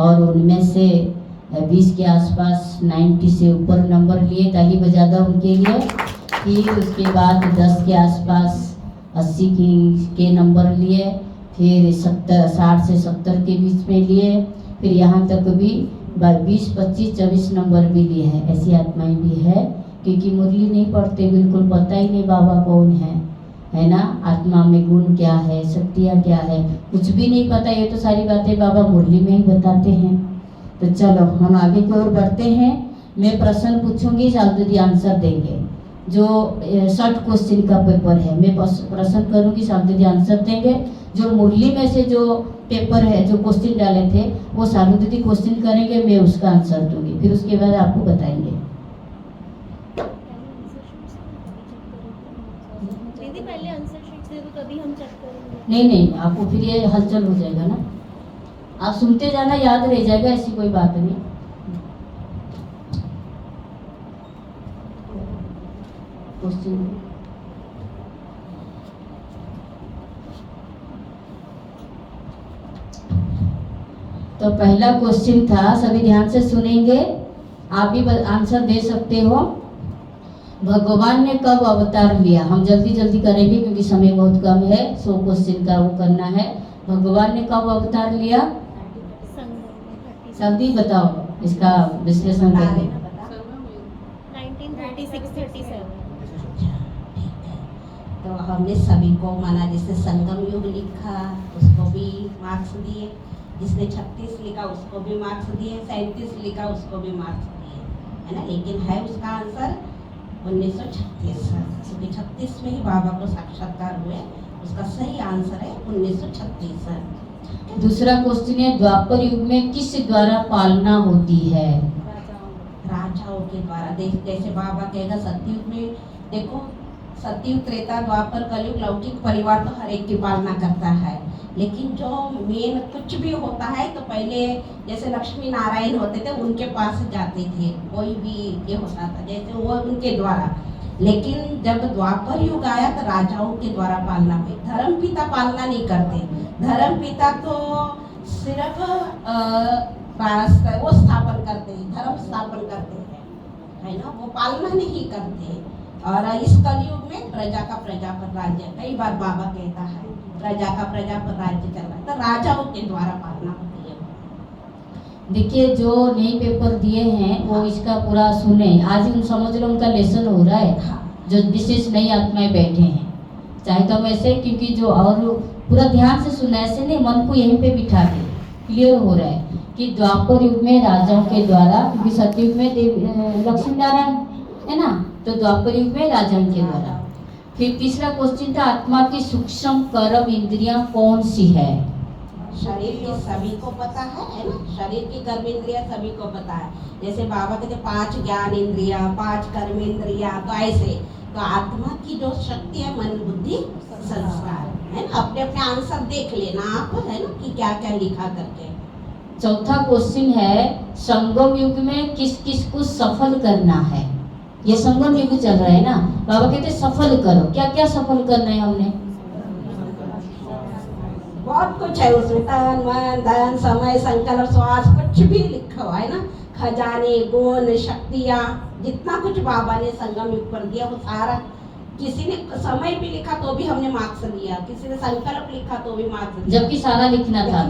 और उनमें से 20 के आसपास 90 से ऊपर नंबर लिए, ताली बजा दो उनके लिए। फिर उसके बाद 10 के आसपास 80 के नंबर लिए, फिर 60 से 70 के बीच में लिए, फिर यहाँ तक भी 20, 25, 24 नंबर भी लिए हैं। ऐसी आत्माएं भी है, क्योंकि मुरली नहीं पढ़ते, बिल्कुल पता ही नहीं बाबा कौन है ना, आत्मा में गुण क्या है, शक्तियाँ क्या है, कुछ भी नहीं पता। ये तो सारी बातें बाबा मुरली में ही बताते हैं। तो चलो हम आगे की ओर बढ़ते हैं। मैं प्रश्न पूछूंगी, साधु आंसर देंगे। जो 60 क्वेश्चन का पेपर है, मैं प्रश्न करूंगी, साधु आंसर देंगे। जो मुरली में से जो पेपर है, जो क्वेश्चन डाले थे, वो साधु दीदी क्वेश्चन करेंगे, मैं उसका आंसर दूंगी, फिर उसके बाद आपको बताएंगे। दीदी पहले आंसर शीट दे दो, तभी हम चेक करेंगे। नहीं, आपको फिर ये हलचल हो जाएगा ना, आप सुनते जाना, याद रह जाएगा, ऐसी कोई बात नहीं। क्वेश्चन तो पहला क्वेश्चन था, सभी ध्यान से सुनेंगे, आप भी आंसर दे सकते हो। भगवान ने कब अवतार लिया? हम जल्दी जल्दी करेंगे क्योंकि समय बहुत कम है, 100 क्वेश्चन का वो करना है। भगवान ने कब अवतार लिया? जल्दी बताओ, इसका विश्लेषण करेंगे। 1936-37। तो हमने सभी को माना, जिसने संगम युग लिखा उसको भी मार्क्स दिए, जिसने 36 लिखा उसको भी मार्क्स दिए, 37 लिखा उसको भी मार्क्स दिए, है ना। लेकिन है उसका आंसर 1936, क्योंकि 36 में ही बाबा को साक्षात्कार हुए। उसका सही आंसर है 1936। दूसरा क्वेश्चन है, द्वापर युग में किस द्वारा पालना होती है? राजाओं के द्वारा। जैसे बाबा कहेगा सतयुग में, देखो सतयुग, त्रेता, द्वापर, कलयुग, लौकिक परिवार तो हर एक की पालना करता है, लेकिन जो मेन कुछ भी होता है तो पहले जैसे लक्ष्मी नारायण होते थे उनके पास जाते थे, कोई भी ये होता था जैसे वो उनके द्वारा। लेकिन जब द्वापर युग आया तो राजाओं के द्वारा पालना हुई। धर्म पिता पालना नहीं करते, धर्म पिता तो सिर्फ वो स्थापन करते हैं, धर्म स्थापन करते हैं, है ना, वो पालना नहीं करते। और इस कलयुग में प्रजा का प्रजा पर राज्य, कई बार बाबा कहता है प्रजा का प्रजा पर राज्य चल रहा है, तो राजाओं के द्वारा पालना होती है। देखिए, जो नए पेपर दिए हैं वो इसका पूरा सुने, आज उन समझ लो उनका लेसन हो रहा है। हाँ। जो विशेष नई आत्माएं बैठे हैं, चाहे तो हम ऐसे, क्योंकि जो और पूरा ध्यान से सुनना, ऐसे नहीं, मन को यहीं पे बिठा के क्लियर हो रहा है कि द्वापर युग में राजाओं के द्वारा, क्योंकि सतयुग में लक्ष्मी नारायण है ना, तो द्वापर युग में राजाओं के द्वारा। फिर तीसरा क्वेश्चन था, आत्मा की सूक्ष्म कर्म इंद्रियां कौन सी है? शरीर की सभी को पता है ना, शरीर की कर्म इंद्रिया सभी को पता है। जैसे बाबा कहते 5 ज्ञान इंद्रिया, 5 कर्म इंद्रिया, तो ऐसे तो आत्मा की जो शक्ति है मन बुद्धि संस्कार, है ना। अपने अपने आंसर देख लेना आप, है ना, कि क्या क्या लिखा करके। चौथा क्वेश्चन है, संगम युग में किस किस को सफल करना है? ये संगम युग चल रहा है ना, बाबा कहते सफल करो, क्या क्या सफल करना है हमने? बहुत कुछ है उसमें, तन मन धन समय संकल्प श्वास, कुछ भी लिखा हुआ है ना, खजाने गुण शक्तियाँ, जितना कुछ बाबा ने संगम युग पर दिया वो सारा। किसी ने समय भी लिखा तो भी हमने मार्क्स दिया, किसी ने संकल्प लिखा तो भी मार्क्स दिया, जबकि सारा लिखना था,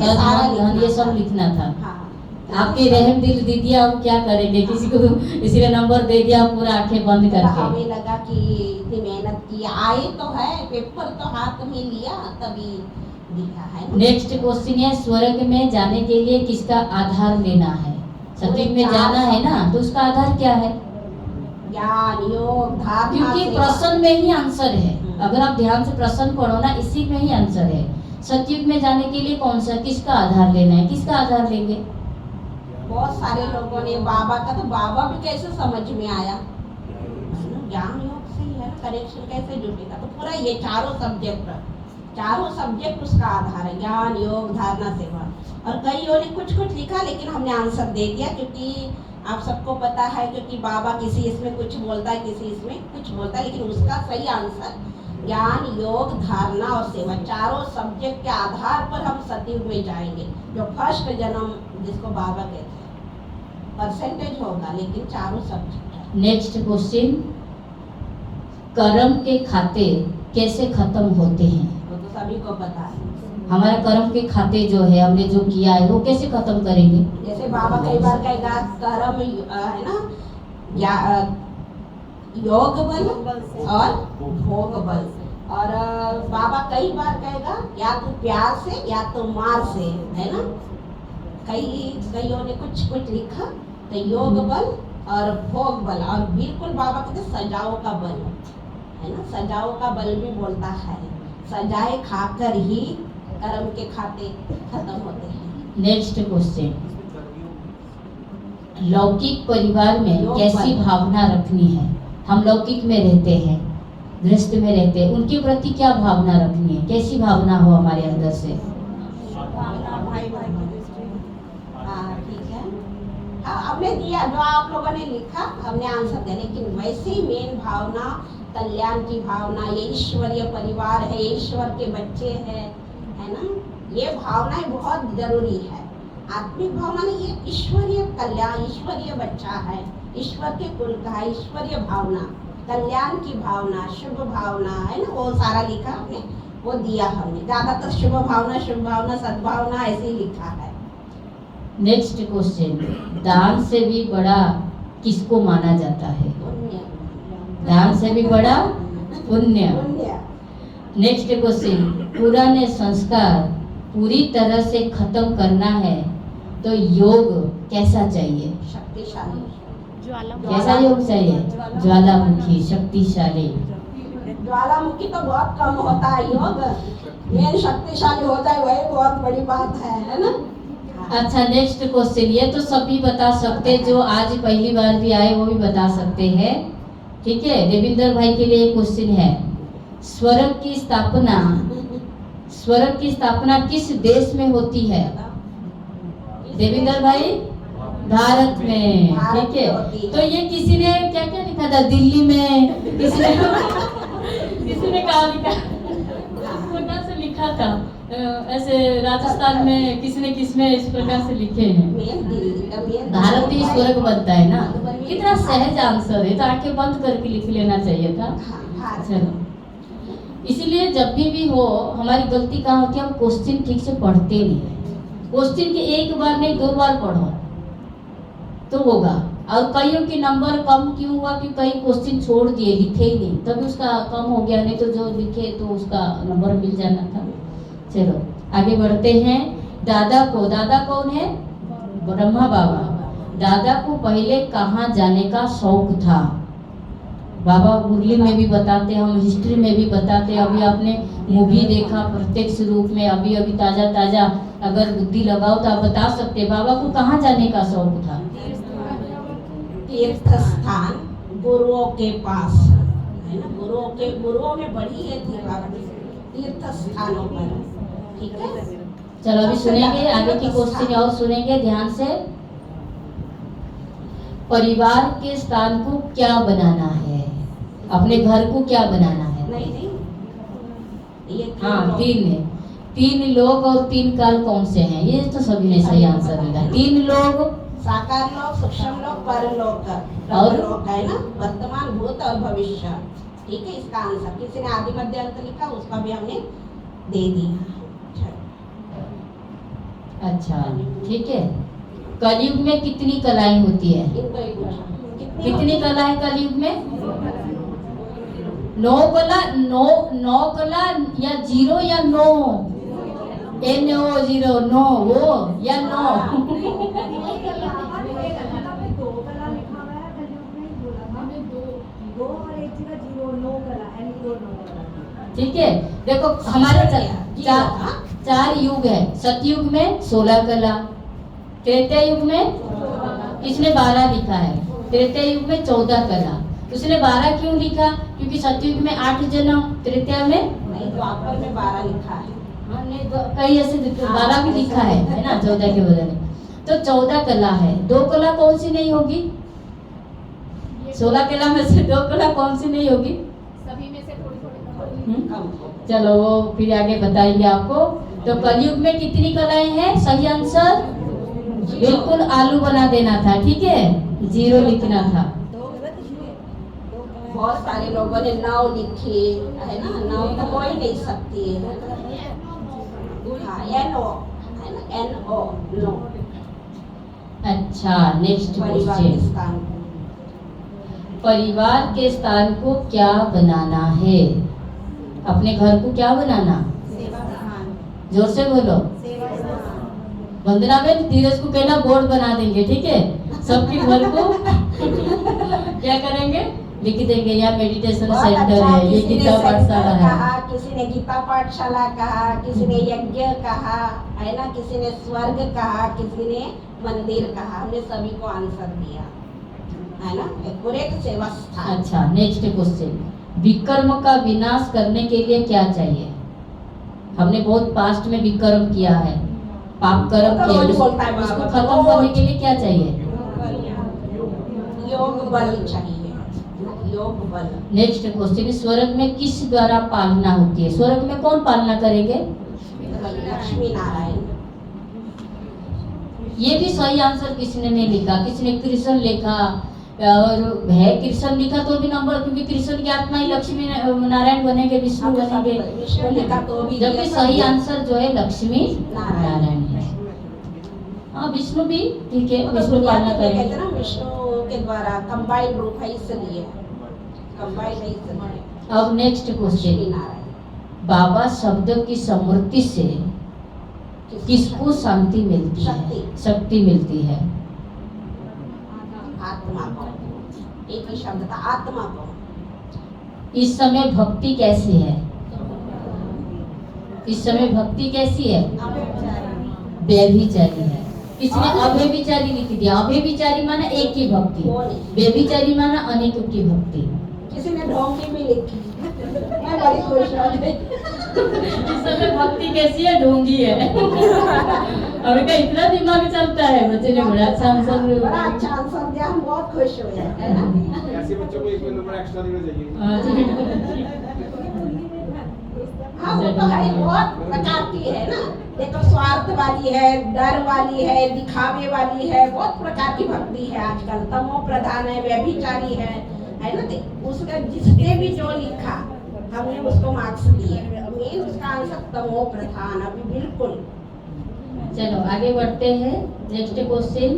ये सब लिखना था। हाँ। आपके रहम दिल दे दिया, अब क्या करेंगे, किसी को किसी ने नंबर दे दिया, पूरा आंखें बंद करके। हमें लगा कि इतनी मेहनत की, आए तो है, पेपर तो हाथ में लिया तभी दिखा है। नेक्स्ट क्वेश्चन है, स्वर्ग में जाने के लिए किसका आधार लेना है? सतयुग में जाना है ना, तो उसका आधार क्या है? ज्ञान योग धारणा, क्योंकि प्रश्न में ही आंसर है, अगर आप ध्यान से प्रश्न पढ़ो ना, इसी में ही आंसर है। सतयुग में जाने के लिए कौन सा, किसका आधार लेना है, किसका आधार लेंगे? बहुत सारे लोगों ने बाबा का, तो बाबा भी कैसे समझ में आया, ज्ञान योग से ही है, कनेक्शन कैसे जुटेगा, तो पूरा ये चारों सब्जेक्ट उसका आधार है, ज्ञान योग धारणा सेवा। और कईयों ने कुछ कुछ लिखा, लेकिन हमने आंसर दे दिया, क्योंकि आप सबको पता है, क्योंकि बाबा किसी इसमें कुछ बोलता है, किसी इसमें कुछ बोलता है, लेकिन उसका सही आंसर ज्ञान, योग, धारणा और सेवा, चारों सब्जेक्ट के आधार पर हम सतयुग में जाएंगे। जो फर्स्ट जन्म जिसको बाबा कहते हैं, परसेंटेज होगा लेकिन चारों सब्जेक्ट। नेक्स्ट क्वेश्चन, कर्म के खाते कैसे खत्म होते हैं? वो तो सभी को पता है। हमारा कर्म के खाते जो है, हमने जो किया है वो कैसे खत्म करेंगे? जैसे बाबा कई बार कहेगा कर्म है ना, या योग बल और भोग बल। और बाबा कई बार कहेगा या तो प्यार से या तो मार से, है ना। कईयों ने कुछ कुछ लिखा तो योग बल और भोग बल, और बिल्कुल बाबा कहते सजाओ का बल, है ना। सजाओ का बल भी बोलता है, सजाए खाकर ही कर्म के खाते खत्म होते हैं। नेक्स्ट क्वेश्चन, लौकिक परिवार में योग कैसी बल। भावना रखनी है? हम लौकिक में रहते हैं, गृहस्थ में रहते हैं, उनके प्रति क्या भावना रखनी है? कैसी भावना हो हमारे अंदर से? हाँ ठीक है, हाँ हमने दिया जो आप लोगों ने लिखा, हमने आंसर दिया। लेकिन वैसी मेन भावना कल्याण की भावना, ये ईश्वरीय परिवार है, ईश्वर के बच्चे हैं, है ना। ये भावनाएं बहुत जरूरी है। आत्मिक भावना नहीं, ये ईश्वरीय कल्याण, ईश्वरीय बच्चा है, ईश्वर के कुल का है, ईश्वरीय भावना, कल्याण की भावना, शुभ भावना, है ना। वो सारा लिखा हमने, वो दिया हमने। ज्यादातर शुभ भावना, सद्भावना ऐसे ही लिखा है। नेक्स्ट क्वेश्चन, दान से भी बड़ा किसको माना जाता है? दान से भी बड़ा पुण्य। नेक्स्ट क्वेश्चन, पुराने संस्कार पूरी तरह से खत्म करना है तो योग कैसा चाहिए? शक्तिशाली। कैसा योग चाहिए? ज्वालामुखी, शक्तिशाली। ज्वालामुखी तो बहुत कम होता है योग, मेन शक्तिशाली होता है, वही बहुत बड़ी बात है ना। अच्छा, नेक्स्ट क्वेश्चन, ये तो सभी बता सकते, जो आज पहली बार भी आए वो भी बता सकते हैं, ठीक है। देविंदर भाई के लिए क्वेश्चन है, स्वर्ग की स्थापना किस देश में होती है? देविंदर भाई, भारत में, ठीक है। तो ये किसी ने क्या क्या लिखा था? दिल्ली में किसी ने कहा लिखा, इस प्रकार से लिखा था। ऐसे राजस्थान में किसी ने किस में इस प्रकार से लिखे हैं। भारत ही स्वर्ग बनता है ना। कितना सहज आंसर है, तो आंखें बंद करके लिख लेना चाहिए था। चलो, इसीलिए जब भी हो हमारी गलती कहाँ होती है, हम क्वेश्चन ठीक से पढ़ते नहीं। क्वेश्चन के एक बार नहीं 2 बार पढ़ो तो होगा। और कईयों के नंबर कम क्यों हुआ कि कई क्वेश्चन छोड़ दिए, लिखे ही नहीं, तभी उसका कम हो गया। नहीं तो जो लिखे तो उसका नंबर मिल जाना था। चलो आगे बढ़ते हैं। दादा कौन है? ब्रह्मा बाबा। दादा को पहले कहाँ जाने का शौक था? बाबा मुरली में भी बताते, हम हिस्ट्री में भी बताते। अभी आपने मूवी देखा प्रत्यक्ष रूप में, अभी ताजा अगर बुद्धि लगाओ तो आप बता सकते बाबा को कहाँ जाने का शौक था? तीर्थ स्थान, गुरुओं के पास, है ना। गुरुओं में बड़ी है तीर्थ स्थानों पर, ठीक है। चलो अभी सुनेंगे आगे की क्वेश्चन और सुनेंगे ध्यान से। परिवार के स्थान को क्या बनाना है? अपने घर को क्या बनाना है? नहीं ये हाँ, 3 लोग और 3 काल कौन से हैं? ये तो सभी ने सही आंसर दिया। 3 लोग, साकार लोक, सूक्ष्म लोक, परलोक और लोक, है ना। वर्तमान, भूत और भविष्य, ठीक है। इसका आंसर किसी ने आदि मध्य अंत लिखा, उसका भी हमने दे दिया। अच्छा, ठीक है। कलयुग में कितनी कलाएं होती है? इनको एक पूछा, कितनी कला है कलयुग में? 9 कला, 9 कला या 0 या 9? NO 9 वो या 9? ठीक है, देखो हमारे 4 युग है। सतयुग में 16 कला, त्रेता युग में इसने 12 लिखा है, त्रेता युग में 14 कला। उसने 12 क्यों लिखा? क्योंकि सतयुग में 8 जन्म, त्रेता में नहीं, द्वापर में 12 लिखा है। कई ऐसे 12 भी लिखा है ना, 14 के बदले। तो 14 कला है। 2 कला कौन सी नहीं होगी? 16 कला में से 2 कला कौन सी नहीं होगी? सभी में से थोड़ी थोड़ी कम हो। चलो वो फिर आगे बताएंगे आपको। तो कलयुग में कितनी कलाएं हैं? सही आंसर बिल्कुल आलू बना देना था, ठीक है, 0 लिखना था। बहुत सारे लोगों ने 9 लिखे है ना, 9 तो हो ही नहीं सकती है। हाँ, NO है ना, NO नो। अच्छा, नेक्स्ट परिवार के क्वेश्चन। स्थान परिवार के स्थान को क्या बनाना है? अपने घर को क्या बनाना? जोर से बोलो। वंदना में धीरज को कहना बोर्ड बना देंगे, ठीक है, सबके घर को क्या करेंगे? लिख देंगे यहाँ मेडिटेशन बहुत सेंटर अच्छा। है, ये किसी ने गीता पाठशाला सेंटर है। कहा, किसी ने गीता पाठशाला कहा, किसी ने यज्ञ कहा है ना, किसी ने स्वर्ग कहा, किसी ने मंदिर कहा। हमने सभी को आंसर दिया है ना, एक पूरे सेवा स्थान। अच्छा, नेक्स्ट क्वेश्चन। विकर्म का विनाश करने के लिए क्या चाहिए? हमने बहुत पास्ट में विकर्म किया है, पाप कर्म तो किया, रोज बोलता है उसको बाबा, खत्म करने के लिए क्या चाहिए? योग बल चाहिए, योग बल। Next question. स्वर्ग में किस द्वारा पालना होती है? स्वर्ग में कौन पालना करेंगे? लक्ष्मी नारायण। ये भी सही आंसर किसी ने नहीं लिखा, किसी ने कृष्ण लिखा, और है कृष्ण लिखा तो भी नंबर, क्योंकि कृष्ण की आत्मा ही लक्ष्मी नारायण बनेंगे, विष्णु बनेंगे। विष्णु लिखा तो भी जबकि सही आंसर जो है लक्ष्मी नारायण। नारायण है। हाँ, विष्णु भी ठीक है, तो विष्णु दुनिया पालना में कहते करेंगे। हैं ना, विष्णु के द्वारा कंबाइंड रूप है, इसलिए कंबाइंड है इसलिए। अब नेक्स्ट लक्ष्मी क्वेश्चन। नारायण। बाबा शब्द की समृद्धि से किसको शांति मिलती है? शक्ति मिलती है। आत्मा को। एक ही शब्द था, आत्मा को। इस समय भक्ति कैसी है? इस समय भक्ति कैसी है? व्यभिचारी है। इसने अव्यभिचारी लिख दिया। अव्यभिचारी माना एक की भक्ति, व्यभिचारी माना अनेकों की भक्ति। किसी ने ढोंगी भी लिखी, मैं बड़ी खुश हो गई। इस समय भक्ति कैसी है? ढोंगी है। अभी का इतना दिमाग चलता है, बच्चे ने बड़ा अच्छा आंसर, बड़ा अच्छा आंसर दिया, हम बहुत खुश हुए है ना। ऐसे बच्चों को एक नंबर एक्स्ट्रा देना चाहिए। हाँ, वो तो है, बहुत प्रकार की है ना। देखो, स्वार्थ वाली है, डर वाली है, दिखावे वाली है, बहुत प्रकार की भक्ति है आजकल। तमो प्रधान है, व्यभिचारी है ना। उसका जिसने भी जो लिखा हमने उसको मार्क्स दिए। मेन उसका आंसर तमो प्रधान अभी बिल्कुल। चलो आगे बढ़ते हैं। Next question.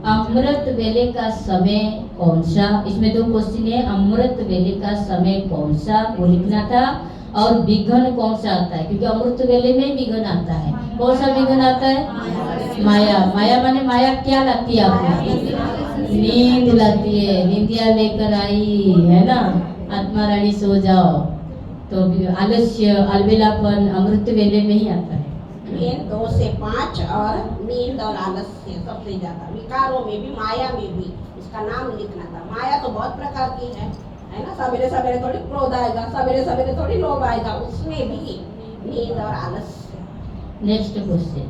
अमृत वेले का समय कौन सा? इसमें 2 क्वेश्चन है। अमृत वेले का समय कौन सा, वो लिखना था, और विघ्न कौन सा आता है, क्योंकि अमृत वेले में विघ्न आता है। कौन सा विघ्न आता है? माया। माया माने माया क्या लाती है आपको? नींद लाती है। निंदिया लेकर आई है ना, आत्मा रानी सो जाओ। तो आलस्य, अलबेलापन अमृत वेले में ही आता है। मेन 2 से 5 और नींद और आलस्य सबसे ज्यादा। विकारों में भी, माया में भी उसका नाम लिखना था। माया तो बहुत प्रकार की है ना। सवेरे सवेरे थोड़ी क्रोध आएगा, सवेरे सवेरे थोड़ी लोभ आएगा, उसमें भी नींद और आलस्य। Next question.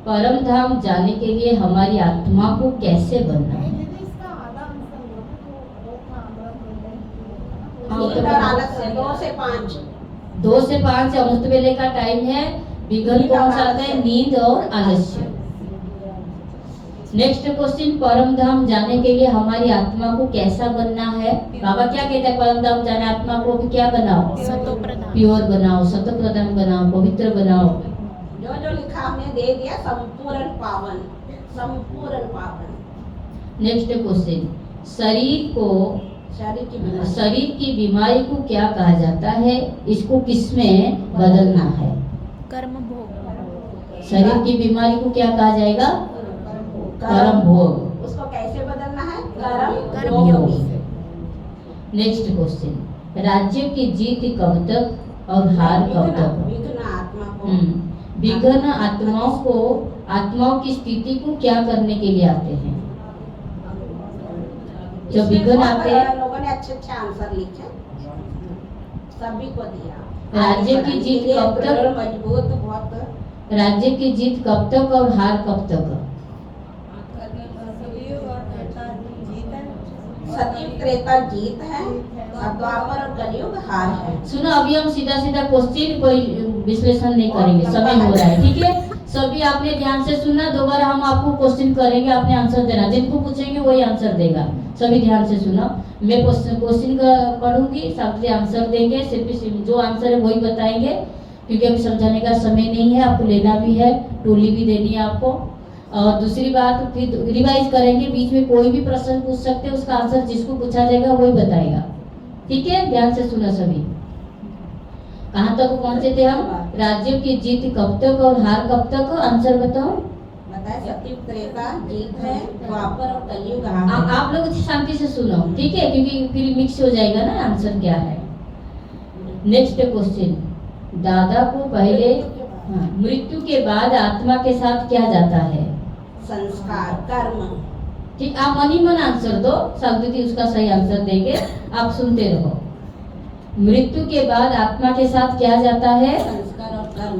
परम धाम जाने के लिए हमारी आत्मा को कैसे बनना है? नींद और आलस्य 2 से 5। 2 से 5 अमृत वेले का टाइम है। विघ्न कौन सा आता है? नींद और आलस्य। Next question. परम धाम जाने के लिए हमारी आत्मा को कैसा बनना है? बाबा क्या कहते हैं? परम धाम जाने आत्मा को भी क्या बनाओ? प्योर बनाओ, सतो प्रधान बनाओ, पवित्र बनाओ। जो जो लिखा हमने दे दिया, संपूर्ण पावन, संपूर्ण पावन। Next question. शरीर की बीमारी को क्या कहा जाता है? इसको किसमें बदलना है? कर्म भोग। शरीर की बीमारी को क्या कहा जाएगा? कर्म भोग। उसको कैसे बदलना है? कर्म भोग। भोग। Next question. राज्य की जीत कब तक और हार कब तक? विघ्न आत्मा को। विघ्न आत्माओं की स्थिति को क्या करने के लिए आते हैं? जब विघ्न आते हैं, लोगों ने अच्छे अच्छे आंसर लिखे, सभी को दिया। राज्य की जीत कब तक? मजबूत बहुत। राज्य की जीत कब तक और हार कब तक? सतयुग त्रेता जीत है और द्वापर और कलयुग हार है। सुनो, अभी हम सीधा सीधा क्वेश्चन कोई विश्लेषण नहीं करेंगे, समय हो रहा है, ठीक है। सभी आपने ध्यान से सुनना, दोबारा हम आपको क्वेश्चन करेंगे, आपने आंसर देना, जिनको पूछेंगे वही आंसर देगा। सभी ध्यान से सुनो, मैं क्वेश्चन पढ़ूंगी, सब आंसर देंगे, सिर्फ जो आंसर है वही बताएंगे, क्योंकि अभी समझाने का समय नहीं है, आपको लेना भी है, टोली भी देनी है आपको। और दूसरी बात, फिर रिवाइज करेंगे, बीच में कोई भी प्रश्न पूछ सकते हैं, उसका आंसर जिसको पूछा जाएगा वही बताएगा, ठीक है। ध्यान से सुना सभी। कहाँ तक पहुंचे थे हम? राज्यों की जीत कब तक और हार कब तक? आंसर बताओ। बताए सतयुग त्रेता जीत है, द्वापर और कलयुग हार है। आप लोग शांति से सुनो, ठीक है, क्योंकि फिर मिक्स हो जाएगा ना आंसर क्या है। नेक्स्ट क्वेश्चन, दादा को पहले मृत्यु के बाद आत्मा के साथ क्या जाता है? संस्कार, कर्म। ठीक, आप मन ही मन आंसर दो, सागदीदी उसका सही आंसर देंगे, आप सुनते रहो। मृत्यु के बाद आत्मा के साथ क्या जाता है? संस्कार और कर्म।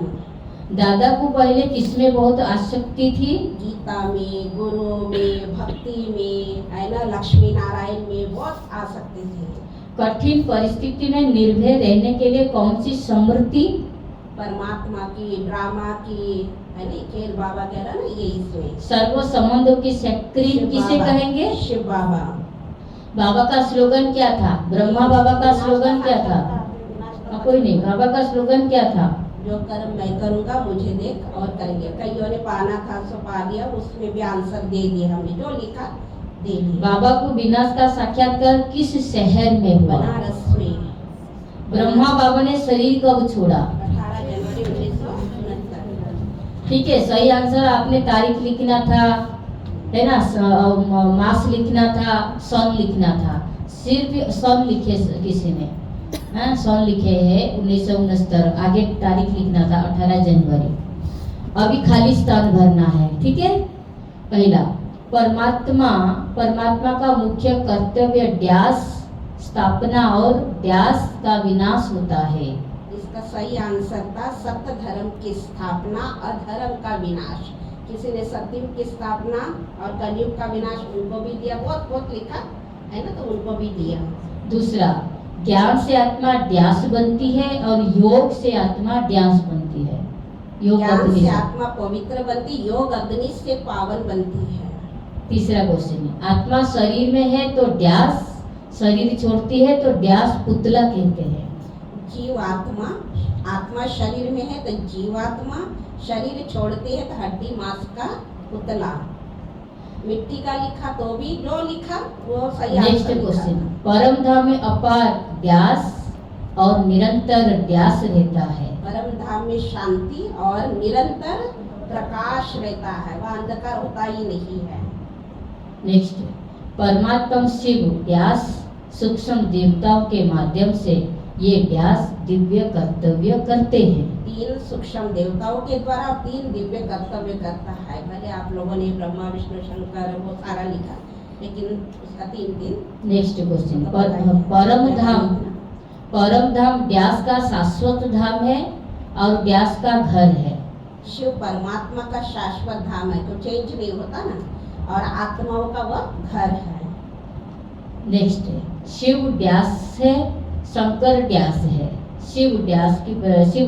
दादा को पहले किसमें बहुत आसक्ति थी? गीता में, गुरु में, भक्ति में, है ना, लक्ष्मी नारायण में बहुत आसक्ति थी। कठिन परिस्थिति में निर्भय रहने के लिए कौन सी स्मृति? परमात्मा की, ड्रामा की, है ना, खेल बाबा कह रहा ना, ये इसमें। सर्व संबंधों की सेक्रेटरी किसे कहेंगे? शिव बाबा। बाबा का स्लोगन क्या था? ब्रह्मा बाबा का स्लोगन क्या था? कोई नहीं, बाबा का स्लोगन क्या था? जो कर्म मैं करूंगा मुझे देख और करेंगे। कईयों ने पाना था सो पा लिया, उसमें भी आंसर दे दिया, हमने जो लिखा दे दिया। बाबा को विनाश का साक्षात्कार किस शहर में हुआ? बनारस में। ब्रह्मा बाबा ने शरीर कब छोड़ा? 18 जनवरी 1969। ठीक है, सही आंसर आपने तारीख लिखना था, है ना, मास लिखना था, सन लिखना था, सिर्फ सन लिखे किसी ने, हाँ सन लिखे हैं 1969, आगे तारीख लिखना था 18 जनवरी। अभी खाली स्थान भरना है, ठीक है। पहला, परमात्मा का मुख्य कर्तव्य ड्यास स्थापना और ड्यास का विनाश होता है। इसका सही आंसर था सत्य धर्म की स्थापना, अधर्म का विनाश। किसी ने सतयुग की स्थापना और कलयुग का विनाश उनको भी दिया, बहुत बहुत लिखा है ना, तो उनको भी दिया। दूसरा, ज्ञान से आत्मा ड्यास बनती है और योग से आत्मा ड्यास बनती है। योग ज्ञान अग्नि से से। आत्मा पवित्र बनती, योग अग्नि से पावन बनती है। तीसरा क्वेश्चन है, आत्मा शरीर में है तो ड्यास, शरीर छोड़ती है तो ड्यास पुतला कहते हैं। जीव आत्मा, आत्मा शरीर में है तो जीवात्मा, शरीर छोड़ती है तो हड्डी मांस का पुतला। मिट्टी का लिखा तो भी जो लिखा वो सही नेक्स्ट आंसर लिखा। क्वेश्चन, परम धाम में अपार ड्यास और निरंतर ड्यास रहता है। परम धाम में शांति और निरंतर प्रकाश रहता है, वह अंधकार होता ही नहीं है। नेक्स्ट, परमात्मा शिव ड्यास सूक्ष्म देवताओं के माध्यम से ये ड्यास दिव्य कर्तव्य करते हैं। 3 सूक्ष्म देवताओं के द्वारा 3 दिव्य कर्तव्य करता है। भले आप लोगों ने ब्रह्मा विष्णु शंकर वो सारा लिखा, लेकिन उसका 3 नेक्स्ट क्वेश्चन, परम धाम ड्यास का शाश्वत धाम है और ड्यास का घर है। शिव परमात्मा का शाश्वत धाम है, तो चेंज नहीं होता ना, और आत्माओं का वह घर है। नेक्स्ट, शिव ड्यास है, शंकर ड्यास है। शिव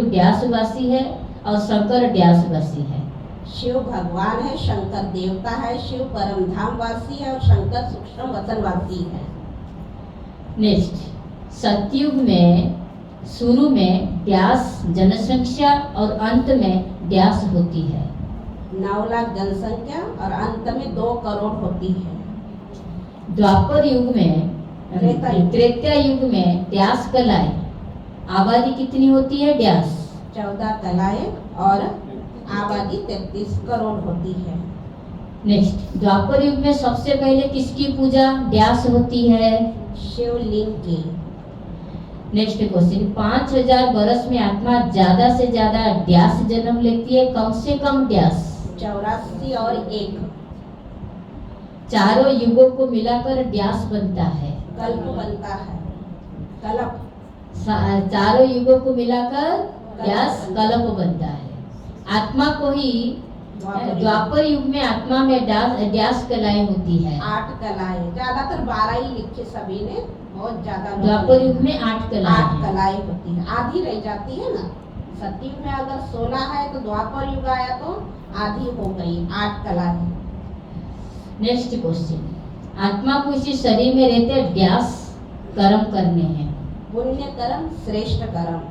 ड्यासवासी है और शंकर ड्यासवासी है। शिव भगवान है, शंकर देवता है, शिव परम धाम वासी है और शंकर सूक्ष्म वतनवासी है। नेक्स्ट, सतयुग में शुरू में ड्यास जनसंख्या और अंत में ड्यास होती है। 9 लाख जनसंख्या और अंत में 2 करोड़ होती है। द्वापर युग में, त्रेता युग में ड्यास कलाएं, आबादी कितनी होती है? ड्यास 14 कलाएं और आबादी 33 करोड़ होती है। नेक्स्ट, द्वापर युग में सबसे पहले किसकी पूजा ड्यास होती है? शिवलिंग की। नेक्स्ट क्वेश्चन, 5000 वर्ष में आत्मा ज्यादा से ज्यादा ड्यास जन्म लेती है, कम से कम ड्यास? 84 और 1 चारों युगों को मिलाकर ड्यास बनता है। कल्प बनता है, कल्प। चारों युगों को मिलाकर ड्यास कल्प बनता है। आत्मा को ही द्वापर युग में आत्मा में ड्यास कलाएं होती है। 8 कलाएं, ज्यादातर 12 ही लिखे सभी ने, बहुत ज्यादा लोगों ने। द्वापर युग में 8 कलाएं 8 हैं। कलाएं होती है, आधी रह जाती है ना। सतयुग में अगर 16 है तो द्वापर युग आया तो आधी हो गई, 8 कलाएं। नेक्स्ट क्वेश्चन, आत्मा को इसी शरीर में रहते ड्यास कर्म करने हैं। पुण्य कर्म, श्रेष्ठ कर्म,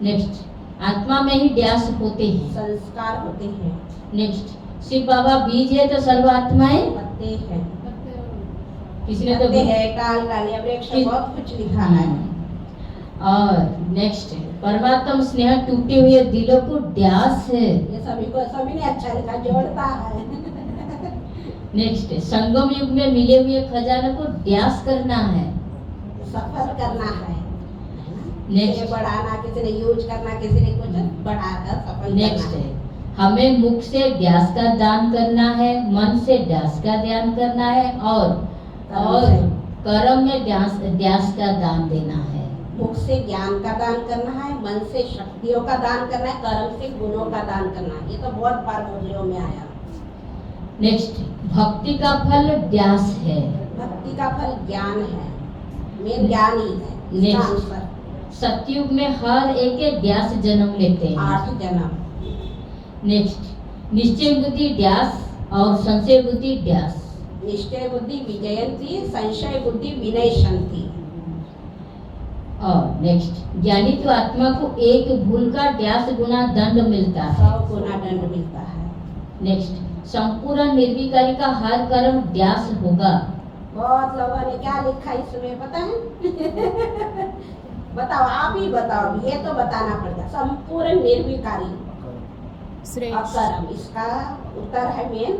नेक्स्ट, आत्मा में ही ड्यास होते हैं। संस्कार होते हैं, नेक्स्ट, शिव बाबा बीज है तो सर्व आत्माएं पत्ते हैं, किसी ने तो पत्ते है, टाल डाली, वृक्ष, बहुत कुछ लिखा है। और नेक्स्ट, परमात्मा स्नेह टूटे हुए दिलों को ड्यास है। ये सभी ने अच्छा लिखा, जोड़ता है। नेक्स्ट, संगम युग में मिले हुए खजाने को ड्यास करना है। सफल करना है। नेक्स्ट, किसी ने बढ़ाना, किसी ने यूज करना, किसी ने कुछ बढ़ाना, सफल नेक्स्ट करना है, है। हमें मुख से ड्यास का दान करना है, मन से ड्यास का ध्यान करना है और कर्म में ड्यास का दान देना है। मुख से ज्ञान का दान करना है, मन से शक्तियों का दान करना है, कर्म से गुणों का दान करना है। ये तो बहुत बार मुरलियों में आया। नेक्स्ट, भक्ति का फल ड्यास है। भक्ति का फल ज्ञान है, मेन ज्ञान ही है। इसका Next. आंसर सतयुग में हर एक ड्यास जन्म लेते हैं। 8 जन्म। नेक्स्ट, निश्चय बुद्धि ड्यास और संशय बुद्धि ड्यास। निश्चय बुद्धि विजयंती, संशय बुद्धि विनयशंति। और नेक्स्ट, ज्ञानी तो आत्मा को एक भूल का ड्यास गुना दंड मिलता है। 100 गुना दंड मिलता है। नेक्स्ट, संपूर्ण निर्विकारी का हर कर्म ड्यास होगा। बहुत लोगों ने क्या लिखा इसमें पता है? बताओ, आप ही बताओ, ये तो बताना पड़ेगा। संपूर्ण निर्विकारी अकर्म, इसका उत्तर है मेन।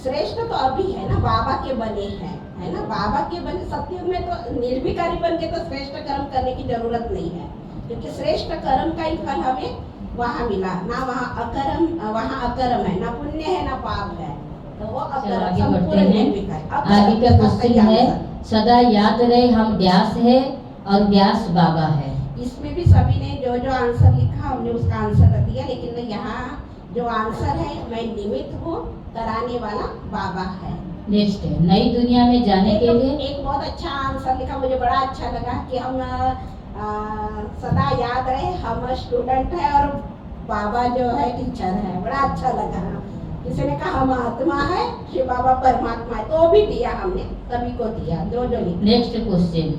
श्रेष्ठ तो अभी है ना, बाबा के बने हैं, है ना, बाबा के बने। सतयुग में तो निर्विकारी बन के तो श्रेष्ठ कर्म करने की जरूरत नहीं है, क्योंकि श्रेष्ठ कर्म का ही फल हमें वहाँ मिला ना। वहाँ अकर्म है, ना पुण्य है, ना पाप है, तो वो अकर्म, आगे बढ़ते संपूर्ण हैं। निर्विकारी। आगे का इसका क्वेश्चन सही है, आंसर। सदा याद रहे हम ड्यास है और ड्यास बाबा है। इसमें भी सभी ने जो जो आंसर लिखा हमने उसका आंसर दिया, लेकिन यहाँ जो आंसर है, मैं निमित्त हूँ, कराने वाला बाबा है। नेक्स्ट है, नई दुनिया में जाने के लिए एक बहुत अच्छा आंसर लिखा, मुझे बड़ा अच्छा लगा कि हम सदा याद रहे हम स्टूडेंट है और बाबा जो है टीचर है। बड़ा अच्छा लगा। किसी ने कहा हम आत्मा है, शिव बाबा परमात्मा है, तो भी दिया हमने, सभी को दिया जो जो लिखा। नेक्स्ट क्वेश्चन,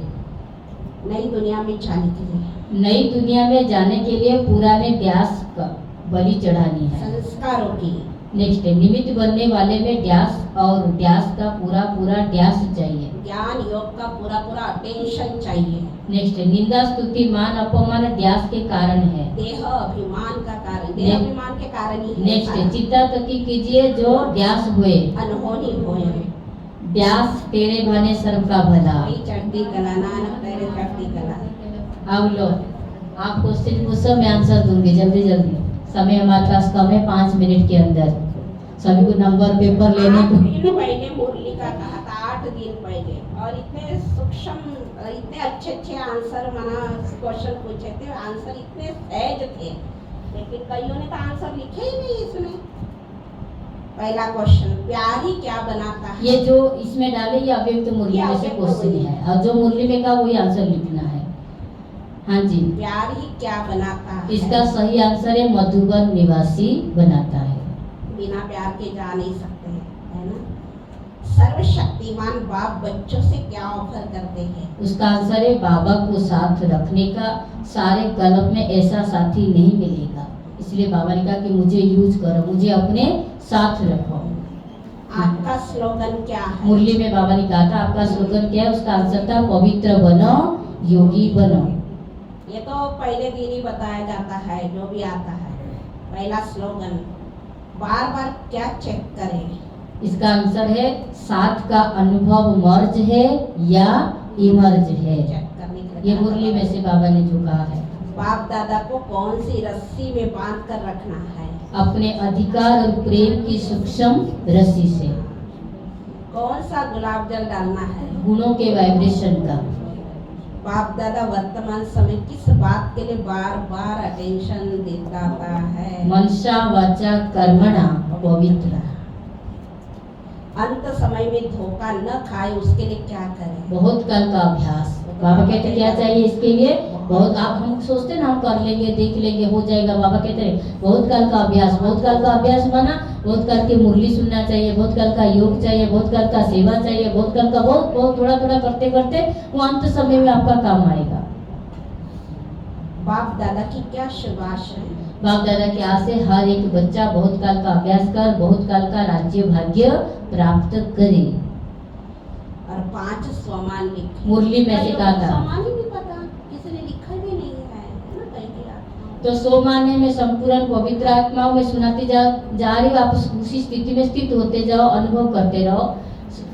नई दुनिया में जाने के लिए, नई दुनिया में जाने के लिए पुराने ड्यास का बलि चढ़ानी है। संस्कारों की। नेक्स्ट है, निमित्त बनने वाले में ड्यास और ड्यास का पूरा ड्यास चाहिए। ज्ञान योग का पूरा अटेंशन चाहिए। नेक्स्ट है, निंदा स्तुति मान अपमान ड्यास के कारण है। देह अभिमान का कारण, देह अभिमान के कारण ही है। नेक्स्ट है, चित्ता तकी कीजिए जो ड्यास हुए, अनहोनी होए। ड्यास तेरे बने सर्व का भला। वही चढ़ती कला, नानक तेरे चढ़ती कला। अब लो, आप क्वेश्चन पूछो, मैं आंसर दूंगी जल्दी जल्दी। समय हमारे पास कम है, 5 मिनट के अंदर सभी को नंबर पेपर लेने को। 8 दिन पहले मुरली का कहा था, 8 दिन पहले, और इतने सूक्ष्म, इतने अच्छे आंसर माना क्वेश्चन पूछे थे, आंसर इतने सहज थे, लेकिन कईयों ने तो आंसर लिखे ही नहीं इसमें। पहला क्वेश्चन, प्यार ही क्या बनाता है? ये जो इसमें डाले ये अव्यक्त मुरली में से क्वेश्चन है, और जो मुरली में का वही आंसर लिखना है। हाँ जी, प्यार ही क्या बनाता है? इसका सही आंसर है मधुबन निवासी बनाता है। बिना प्यार के जा नहीं सकते, है ना। सर्वशक्तिमान बाप बच्चों से क्या ऑफर करते हैं? उसका आंसर है बाबा को साथ रखने का। सारे कल्प में ऐसा साथी नहीं मिलेगा, इसलिए बाबा ने कहा कि मुझे यूज करो, मुझे अपने साथ रखो। आपका स्लोगन क्या है? मुरली में बाबा ने कहा था आपका स्लोगन क्या है, उसका आंसर था पवित्र बनो योगी बनो। ये तो पहले दिन ही बताया जाता है, जो भी आता है। पहला स्लोगन बार बार क्या चेक करें? इसका आंसर है साथ का अनुभव मर्ज है या इमर्ज है। चेक करने के लिए ये मुरली में से बाबा ने जो कहा है। बाप दादा को कौन सी रस्सी में बांध कर रखना है? अपने अधिकार और प्रेम की सूक्ष्म रस्सी से। कौन सा गुलाब जल डालना है? गुणों के वाइब्रेशन का। बाप दादा वर्तमान समय किस बात के लिए बार बार अटेंशन देता है? मनसा वाचा कर्मणा पवित्र। अंत समय में धोखा न खाए उसके लिए क्या करें? बहुत काल का अभ्यास। बाबा कहते क्या चाहिए इसके लिए? बहुत। आप हम सोचते ना हम कर लेंगे, देख लेंगे, हो जाएगा। बाबा कहते हैं बहुत काल का अभ्यास। बहुत काल का अभ्यास बना, बहुत काल की मुरली सुनना चाहिए, बहुत काल का योग चाहिए, बहुत काल का सेवा चाहिए, बहुत काल का बहुत बहुत थोड़ा थोड़ा करते करते वो अंत समय में आपका काम आएगा। बाप दादा की क्या शुभाश है? बाप दादा के आस से हर एक बच्चा बहुत काल का अभ्यास कर बहुत काल का राज्य भाग्य प्राप्त करे। और 5 स्वमान लिखे। मुरली में से कहा था स्वमान ही नहीं पता, किसी ने लिखा भी नहीं है ना कहीं की आत्मा। तो 100 माने में संपूर्ण पवित्र आत्माओं में सुनाती जा रही हो। आप उसी स्थिति में स्थित होते जाओ, अनुभव करते रहो।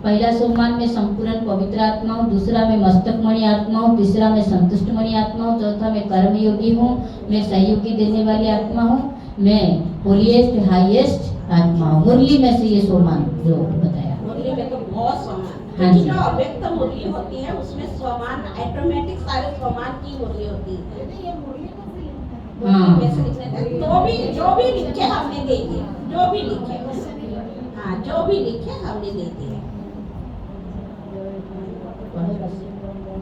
पहला 100 मान में संपूर्ण पवित्र आत्माओं, दूसरा में मस्तकमणि आत्माओं, तीसरा में संतुष्टमणि आत्माओं, चौथा में कर्मयोगी हूँ, मैं सहयोगी देने वाली आत्मा हूँ, मैं होलीएस्ट हाईएस्ट आत्मा हूँ। मुरली में से ये 100 मान जो बताया। मुरली में तो बहुत स्वमान। हाँ जी। जो अव्यक्त मुरली होती है उसमें स्वमान ऑटोमेटिक सारे स्वमान की मुरली होती है। हाँ। मुरली में से लिखने थे तो जो भी लिखे हमने दे दिए, जो भी लिखे, हाँ जो भी लिखे हमने दे दिए।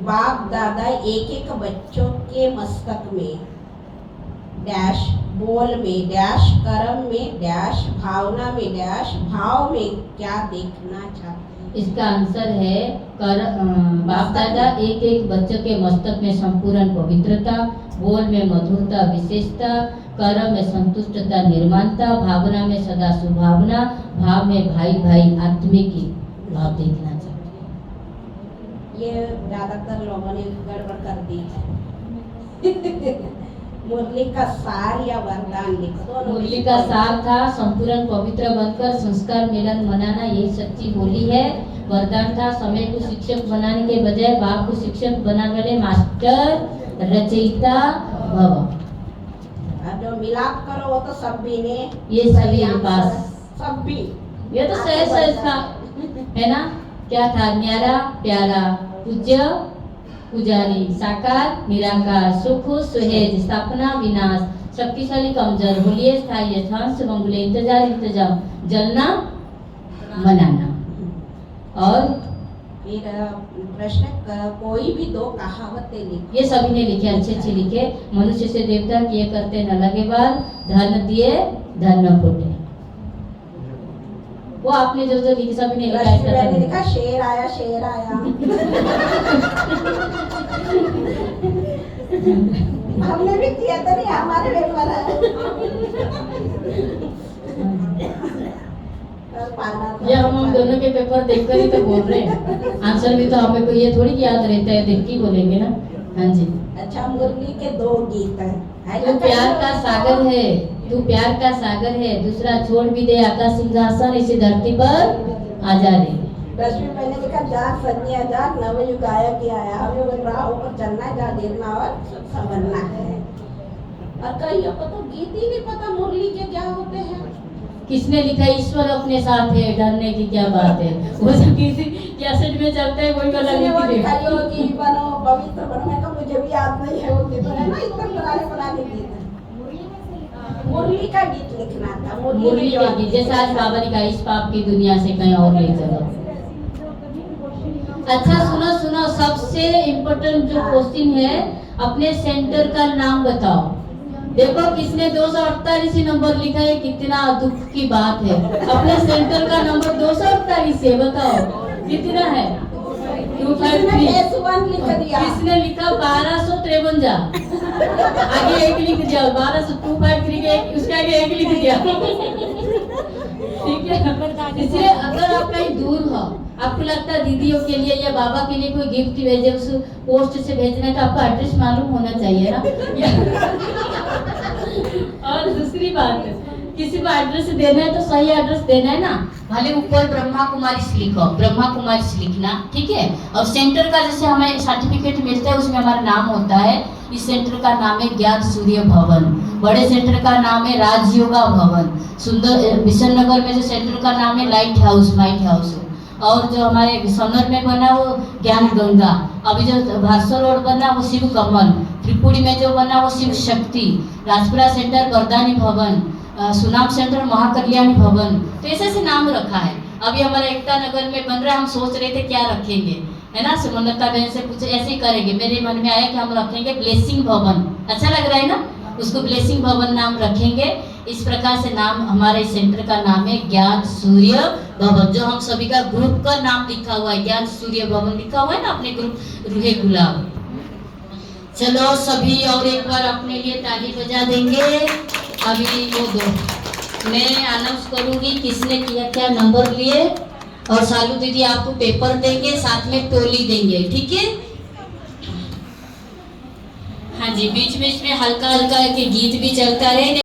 बाप दादा एक एक बच्चों के मस्तक में डैश बोल में डैश कर्म में डैश भावना में डैश भाव में क्या देखना चाहते हैं? इसका आंसर है बाप दादा एक एक बच्चों के मस्तक में संपूर्ण पवित्रता, बोल में मधुरता विशेषता, कर्म में संतुष्टता निर्माणता, भावना में सदा सुभावना, भाव में भाई भाई आत्मिक भाव देखना चाहते हैं। ये ज्यादातर लोगों ने गड़बड़ कर दी है। मुरली का सार या वरदान लिख दो। मुरली का सार था संपूर्ण पवित्र बनकर संस्कार मिलन मनाना, यही सच्ची बोली है। वरदान था समय को शिक्षक बनाने के बजाय बाप को शिक्षक बना गए, मास्टर रचयिता भव। अब जो मिलाप करो वो तो सब भी ने ये सभी के पास सब भी ये तो सहज था, है ना? क्या था? न्यारा प्यारा पूज्य पुजारी, साकार निराकार, सुख सुहेज स्थापना विनाश, शक्तिशाली कमजोर, बोलिए स्थायी ध्वंस मंगले इंतजार इंतजाम, जलना मनाना। और फिर प्रश्न कोई भी 2 कहावतें लिखो। ये सभी ने लिखे, अच्छे लिखे। मनुष्य से देवता किए करते न लगे बाल, धन दिए धन न फूटे। वो आपने जो लिखे सभी ने लिखा है। मैंने लिखा शेर आया शेर आया। हमने भी किया था, नहीं हमारे पेपर है। ये हम दोनों के पेपर देखकर ही तो बोल रहे हैं। आंसर भी तो हमें को ये थोड़ी याद रहता है, देख के बोलेंगे ना। हाँ जी। अच्छा, मुरली के 2 गीत हैं। तू प्यार का सागर है, तू प्यार का सागर है, दूसरा छोड़ भी दे आकाश सिंहासन, इसी धरती पर आजा रे। 10वीं मैंने लिखा जाग सन्या जाग नवयुग आया कि आया, हमें राह ऊपर चलना है, जहाँ देखना और समझना है। और कईयों को तो गीत ही नहीं पता मुरली के क्या होते हैं। किसने लिखा? ईश्वर अपने साथ है, डरने की क्या बात है। वो सब किसी कैसेट में चलता है, कोई वाला योगी बनो पवित्र बनो, मैं मुझे भी याद नहीं है वो गीत है ना, इतना पुराने गीत है। मुरली का गीत लिखना था। मुरली का गीत जैसे आज बाबा ने कहा, इस पाप की दुनिया से कहीं और ले चलो। अच्छा सुनो, सबसे इम्पोर्टेंट जो क्वेश्चन है, अपने सेंटर का नाम बताओ। देखो किसने 248 नंबर लिखा है, कितना दुख की बात है। अपने सेंटर का नंबर 248 है, बताओ कितना है? 253। किसने लिखा? 1253। आगे 1 लिख दिया, 1253 के उसके आगे 1 लिख दिया। ठीक है। इसलिए अगर आप कहीं दूर हो, आपको लगता है दीदियों के लिए या बाबा के लिए कोई गिफ्ट भेजे, उस पोस्ट से भेजना है, तो आपका एड्रेस मालूम होना चाहिए ना। और दूसरी बात, किसी को एड्रेस देना है तो सही एड्रेस देना है ना। भले ऊपर ब्रह्मा कुमारी लिखो, ब्रह्मा कुमारी लिखना, ठीक है। और सेंटर का जैसे हमें सर्टिफिकेट मिलता है, उसमें हमारा नाम होता है। इस सेंटर का नाम है ज्ञान सूर्य भवन। बड़े सेंटर का नाम है राजयोगा भवन। सुंदर बिशन नगर में जो सेंटर का नाम है लाइट हाउस। और जो हमारे सनर में बना वो ज्ञान गंगा। अभी जो भास्कर रोड बना वो शिव कमल। त्रिपुरी में जो बना वो शिव शक्ति। राजपुरा सेंटर वरदानी भवन। सुनाम सेंटर महाकल्याण भवन, तो ऐसे ऐसे नाम रखा है। अभी हमारा एकता नगर में बन रहा है, हम सोच रहे थे क्या रखेंगे, है ना। सुमनता बहन से कुछ ऐसे ही करेंगे, मेरे मन में आया कि हम रखेंगे ब्लेसिंग भवन, अच्छा लग रहा है ना, उसको ब्लेसिंग भवन नाम रखेंगे। इस प्रकार से नाम हमारे सेंटर का नाम है ज्ञान सूर्य भवन, जो हम सभी का ग्रुप का नाम लिखा हुआ है, ज्ञान सूर्य भवन लिखा हुआ है ना अपने ग्रुप रूहे गुलाब। चलो सभी और एक बार अपने लिए ताली बजा देंगे। अभी वो दो मैं अनाउंस करूंगी किसने किया क्या नंबर लिए, और सालू दीदी आपको पेपर देंगे, साथ में टोली देंगे, ठीक है। हाँ जी, बीच बीच में हल्का हल्का के गीत भी चलता रहे।